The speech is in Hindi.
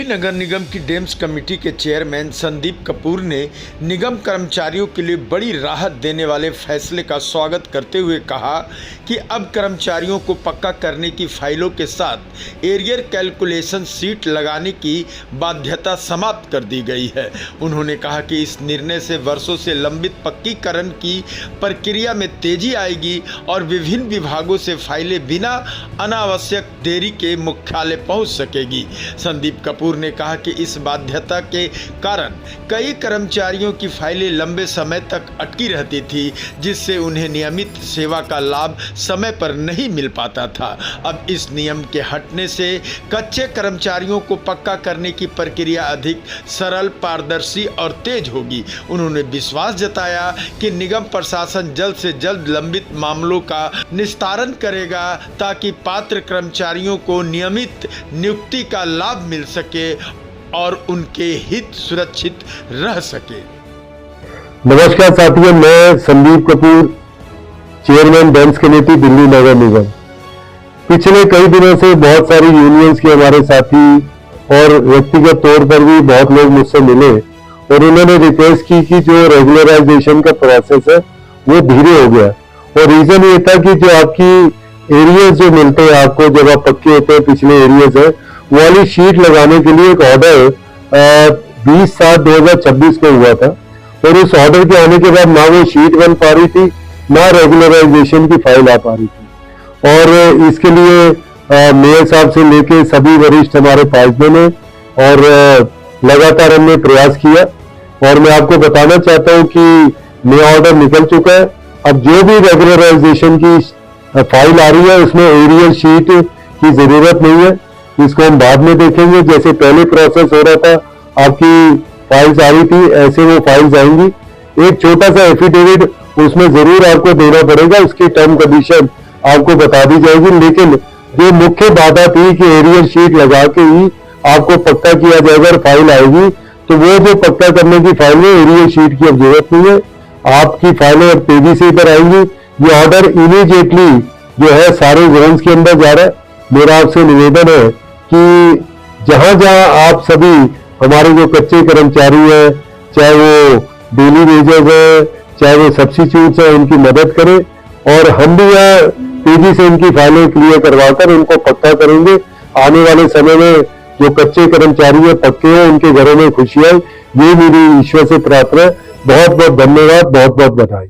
दिल्ली नगर निगम की डेम्स कमेटी के चेयरमैन संदीप कपूर ने निगम कर्मचारियों के लिए बड़ी राहत देने वाले फैसले का स्वागत करते हुए कहा कि अब कर्मचारियों को पक्का करने की फाइलों के साथ एरियर कैलकुलेशन शीट लगाने की बाध्यता समाप्त कर दी गई है। उन्होंने कहा कि इस निर्णय से वर्षों से लंबित पक्कीकरण की प्रक्रिया में तेजी आएगी और विभिन्न विभागों से फाइलें बिना अनावश्यक देरी के मुख्यालय पहुंच सकेगी। संदीप कपूर ने कहा कि इस बाध्यता के कारण कई कर्मचारियों की फाइलें लंबे समय तक अटकी रहती थी, जिससे उन्हें नियमित सेवा का लाभ समय पर नहीं मिल पाता था। अब इस नियम के हटने से कच्चे कर्मचारियों को पक्का करने की प्रक्रिया अधिक सरल, पारदर्शी और तेज होगी। उन्होंने विश्वास जताया कि निगम प्रशासन जल्द से जल्द लंबित मामलों का निस्तारण करेगा ताकि पात्र कर्मचारियों को नियमित नियुक्ति का लाभ मिल सके और उनके हित सुरक्षित रह सके। नमस्कार साथियों, मैं Sandeep Kapoor, chairman DEMS committee Delhi नगर निगम। पिछले कई दिनों से बहुत सारी यूनियंस के हमारे साथी और व्यक्तिगत तौर पर भी बहुत लोग मुझसे मिले और उन्होंने रिक्वेस्ट की कि जो रेगुलराइजेशन का प्रोसेस है वो धीरे हो गया। और रीजन ये था कि जो आपकी एरियाज जो मिलते हैं आपको, जब आप पक्के होते हैं पिछले एरियाज है, वो वाली शीट लगाने के लिए एक ऑर्डर 20/7/2026 को हुआ था और उस ऑर्डर के आने के बाद ना वो शीट बन पा रही थी, ना रेगुलराइजेशन की फाइल आ पा रही थी। और इसके लिए मेयर साहब से लेके सभी वरिष्ठ हमारे पार्षदों ने और लगातार हमने प्रयास किया और मैं आपको बताना चाहता हूं कि नया ऑर्डर निकल चुका है। अब जो भी रेगुलराइजेशन की फाइल आ रही है उसमें एरियल शीट की जरूरत नहीं है, इसको हम बाद में देखेंगे। जैसे पहले प्रोसेस हो रहा था, आपकी फाइल्स आ रही थी, ऐसे वो फाइल्स आएंगी। एक छोटा सा एफिडेविट उसमें जरूर आपको देना पड़ेगा, उसकी टर्म कंडीशन आपको बता दी जाएगी। लेकिन जो मुख्य बाधा थी कि एरियल शीट लगा के ही आपको पक्का किया जाएगा और फाइल आएगी, तो वो जो पक्का करने की फाइल है एरियल शीट की अब जरूरत नहीं है। आपकी फाइलें अब तेजी से इधर आएंगी। ये ऑर्डर इमीडिएटली जो है सारे जोन्स के अंदर जा रहा है। मेरा आपसे निवेदन है कि जहां जहां आप सभी हमारे जो कच्चे कर्मचारी हैं, चाहे वो डेली वेजेस है, चाहे वो सब्स्टिट्यूट्स है, उनकी मदद करें और हम भी यहाँ तेजी से इनकी फाइलें क्लियर करवाकर उनको पक्का करेंगे। आने वाले समय में जो कच्चे कर्मचारी है पक्के हैं, उनके घरों में खुशी आए, ये मेरी ईश्वर से प्रार्थना है। बहुत बहुत धन्यवाद, बहुत बहुत बधाई।